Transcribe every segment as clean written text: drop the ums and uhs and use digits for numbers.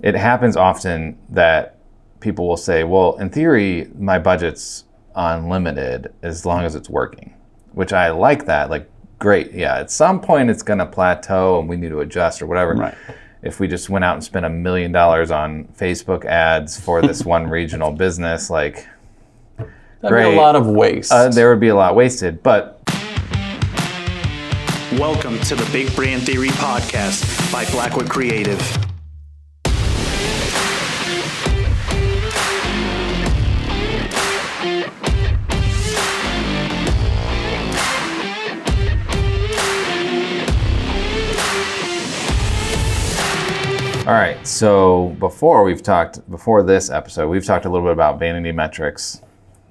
it happens often that people will say, well, in theory, my budget's unlimited as long as it's working, which I like that. Like, great. Yeah. At some point it's going to plateau and we need to adjust or whatever. Right. If we just went out and spent $1 million on Facebook ads for this one regional business, like, that'd be a lot of waste. There would be a lot wasted, but. Welcome to the Big Brand Theory podcast by Blackwood Creative. All right, so before this episode, we've talked a little bit about vanity metrics,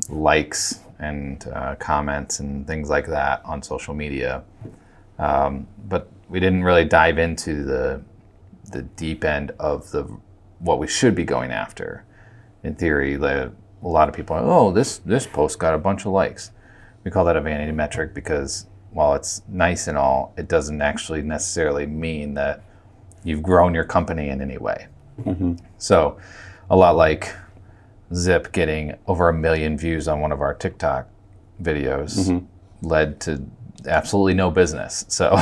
likes, and comments and things like that on social media. But we didn't really dive into the deep end of what we should be going after. In theory, a lot of people are, oh, this post got a bunch of likes. We call that a vanity metric because while it's nice and all, it doesn't actually necessarily mean that you've grown your company in any way. Mm-hmm. So a lot like Zip getting over 1 million views on one of our TikTok videos led to absolutely no business. So,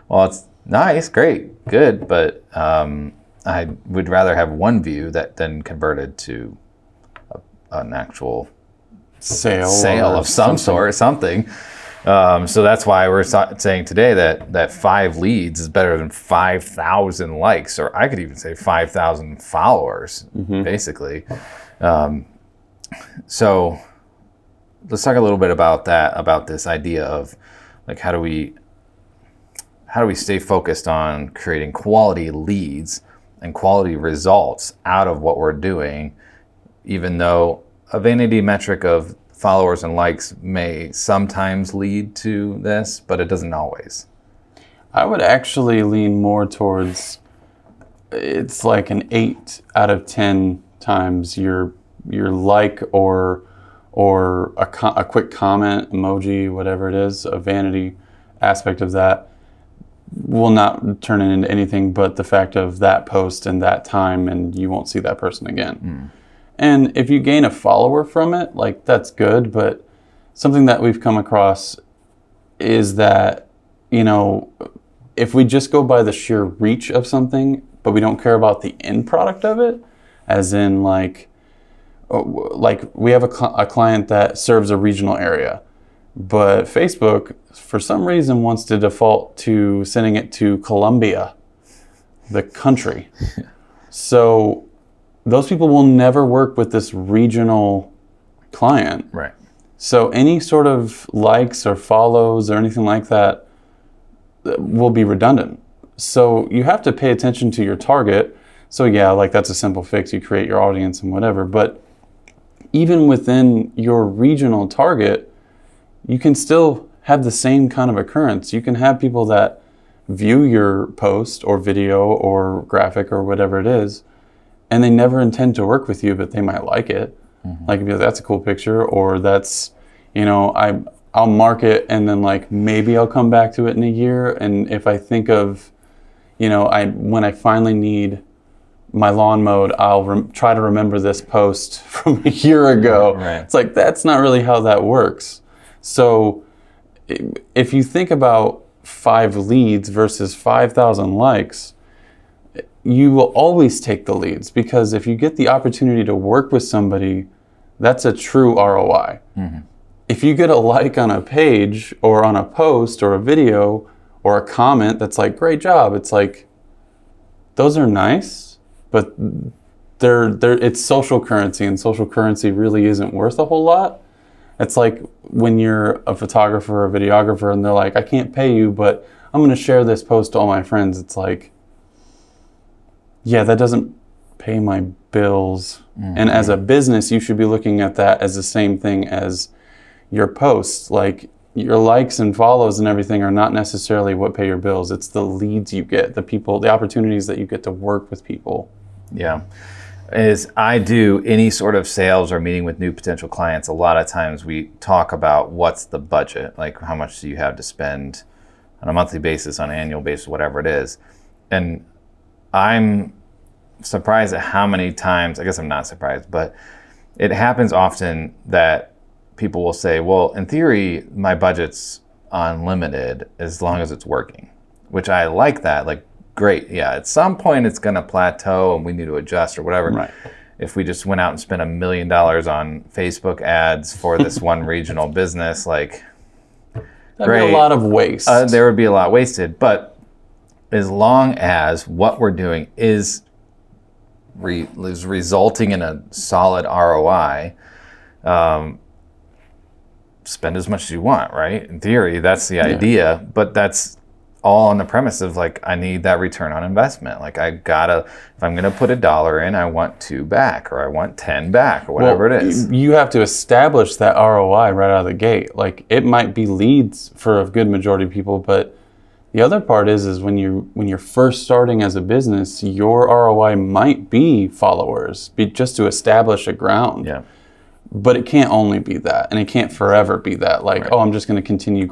well, it's nice, great, good, but I would rather have one view that then converted to an actual sale of some sort or something. So that's why we're saying today that 5 leads is better than 5,000 likes, or I could even say 5,000 followers, basically. So let's talk a little bit about that, about this idea of like how do we stay focused on creating quality leads and quality results out of what we're doing, even though a vanity metric of followers and likes may sometimes lead to this, but it doesn't always. I would actually lean more towards it's like an 8 out of 10 times your like or a quick comment, emoji, whatever it is, a vanity aspect of that will not turn it into anything but the fact of that post and that time, and you won't see that person again. And if you gain a follower from it, like that's good, but something that we've come across is that, if we just go by the sheer reach of something, but we don't care about the end product of it, as in like we have a client that serves a regional area, but Facebook, for some reason, wants to default to sending it to Colombia, the country. So those people will never work with this regional client. Right. So any sort of likes or follows or anything like that will be redundant. So you have to pay attention to your target. So yeah, like that's a simple fix. You create your audience and whatever. But even within your regional target, you can still have the same kind of occurrence. You can have people that view your post or video or graphic or whatever it is, and they never intend to work with you, but they might like it. Like, if that's a cool picture, or that's, I'll mark it and then like maybe I'll come back to it in a year. And if I think of, when I finally need my lawn mowed, I'll try to remember this post from a year ago. Right. It's like, that's not really how that works. So if you think about 5 leads versus 5,000 likes, you will always take the leads, because if you get the opportunity to work with somebody, that's a true ROI. If you get a like on a page or on a post or a video or a comment that's like, great job, it's like, those are nice, but it's social currency, and social currency really isn't worth a whole lot. It's like when you're a photographer or a videographer and they're like, I can't pay you, but I'm going to share this post to all my friends. It's like, yeah, that doesn't pay my bills. And as a business, you should be looking at that as the same thing as your posts. Like, your likes and follows and everything are not necessarily what pay your bills. It's the leads you get, the people, the opportunities that you get to work with people. Yeah. As I do any sort of sales or meeting with new potential clients, a lot of times we talk about what's the budget, like how much do you have to spend on a monthly basis, on an annual basis, whatever it is. And I'm surprised at how many times, I guess I'm not surprised, but it happens often that people will say, well, in theory, my budget's unlimited as long as it's working, which I like that. Like, great. Yeah. At some point it's going to plateau and we need to adjust or whatever. Right. If we just went out and spent $1 million on Facebook ads for this one regional business, like, That'd be a lot of waste. There would be a lot wasted. But as long as what we're doing is resulting in a solid ROI, spend as much as you want, right? In theory, that's the idea, but that's all on the premise of like, I need that return on investment. Like if I'm gonna put $1 in, I want 2 back, or I want 10 back, or whatever it is. You have to establish that ROI right out of the gate. Like, it might be leads for a good majority of people, but the other part is when you're first starting as a business, your ROI might be followers, just to establish a ground. Yeah. But it can't only be that, and it can't forever be that. Like, I'm just going to continue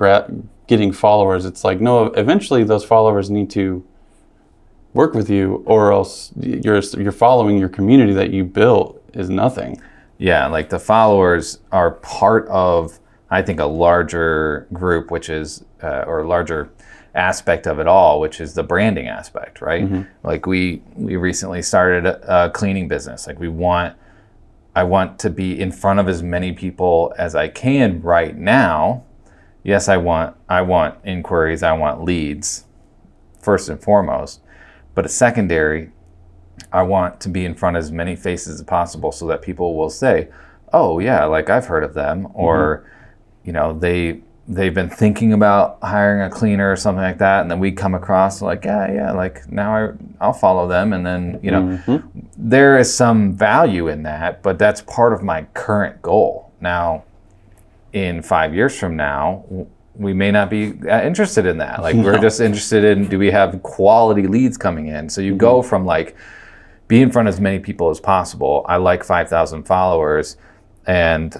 getting followers. It's like, no, eventually those followers need to work with you, or else you're following your community that you built is nothing. Yeah, like the followers are part of, I think, a larger group, which is, or larger aspect of it all, which is the branding aspect, right? Mm-hmm. Like we recently started a cleaning business. Like I want to be in front of as many people as I can right now. Yes, I want inquiries, I want leads, first and foremost. But a secondary, I want to be in front of as many faces as possible so that people will say, oh yeah, like I've heard of them, or they've been thinking about hiring a cleaner or something like that, and then we come across like, like now I'll follow them, and then there is some value in that, but that's part of my current goal. Now, in 5 years from now, we may not be interested in that. Like we're just interested in, do we have quality leads coming in? So you go from like, be in front of as many people as possible. I like 5,000 followers, and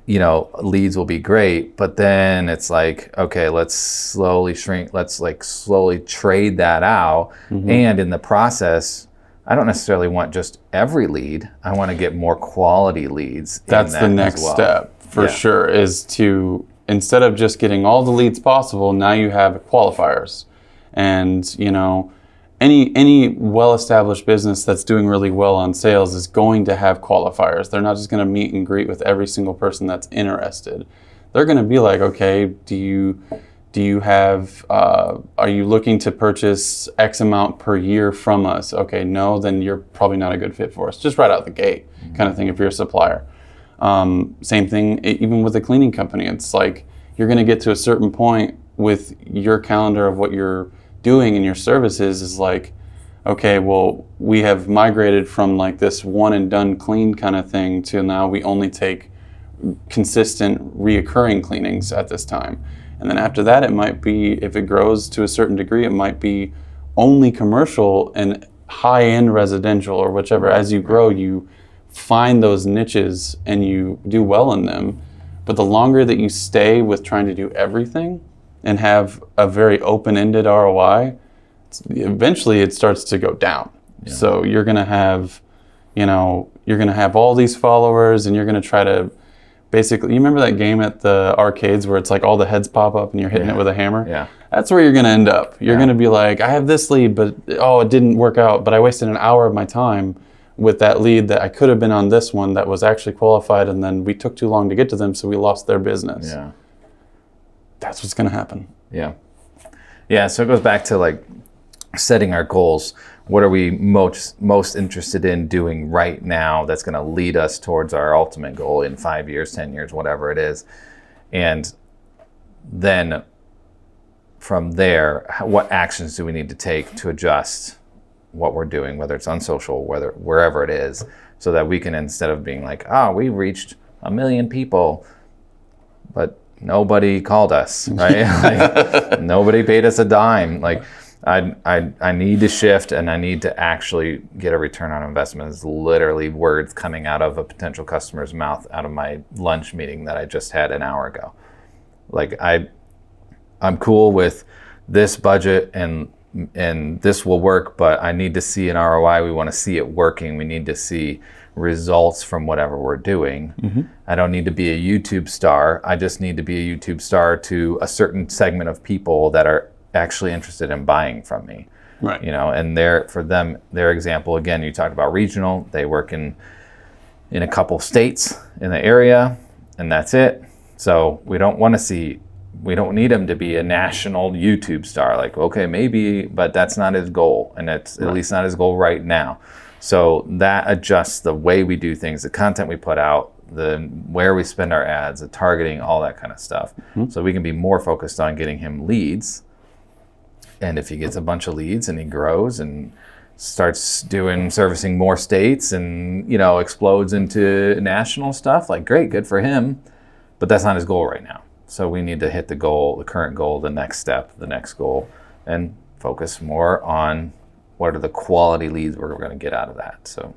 leads will be great, but then it's like, okay, let's slowly shrink, let's like slowly trade that out. And in the process, I don't necessarily want just every lead. I want to get more quality leads. That's the next step for sure, is to, instead of just getting all the leads possible, now you have qualifiers. And any well-established business that's doing really well on sales is going to have qualifiers. They're not just going to meet and greet with every single person that's interested. They're going to be like, okay, do you have, are you looking to purchase X amount per year from us? Okay, no, then you're probably not a good fit for us. Just right out the gate kind of thing if you're a supplier. Same thing, even with a cleaning company. It's like, you're going to get to a certain point with your calendar of what you're doing in your services is like, okay, well, we have migrated from like this one and done clean kind of thing to now we only take consistent reoccurring cleanings at this time. And then after that, it might be, if it grows to a certain degree, it might be only commercial and high-end residential or whichever. As you grow, you find those niches and you do well in them. But the longer that you stay with trying to do everything and have a very open-ended ROI, eventually it starts to go down. Yeah. So you're going to have, all these followers, and you're going to try to basically, you remember that game at the arcades where it's like all the heads pop up and you're hitting it with a hammer? Yeah. That's where you're going to end up. You're going to be like, I have this lead, but it didn't work out, but I wasted an hour of my time with that lead that I could have been on this one that was actually qualified, and then we took too long to get to them, so we lost their business. Yeah. That's what's going to happen. Yeah. Yeah, so it goes back to like setting our goals. What are we most interested in doing right now that's going to lead us towards our ultimate goal in 5 years, 10 years, whatever it is? And then from there, what actions do we need to take to adjust what we're doing, whether it's on social, wherever it is, so that we can, instead of being like, we reached 1 million people, but nobody called us, right? Like, nobody paid us a dime. Like, I need to shift, and I need to actually get a return on investment. It's literally words coming out of a potential customer's mouth out of my lunch meeting that I just had an hour ago. Like, I'm cool with this budget and and this will work, but I need to see an ROI. We want to see it working. We need to see results from whatever we're doing. I don't need to be a YouTube star. I just need to be a YouTube star to a certain segment of people that are actually interested in buying from me. Right. You know, and for them, their example, again, you talked about regional. They work in a couple states in the area, and that's it. So we don't need him to be a national YouTube star. Like, okay, maybe, but that's not his goal, and it's at least not his goal right now. So that adjusts the way we do things, the content we put out, where we spend our ads, the targeting, all that kind of stuff. So we can be more focused on getting him leads. And if he gets a bunch of leads and he grows and starts servicing more states and, explodes into national stuff, like, great, good for him. But that's not his goal right now. So we need to hit the goal, the current goal, the next step, the next goal, and focus more on what are the quality leads we're going to get out of that. So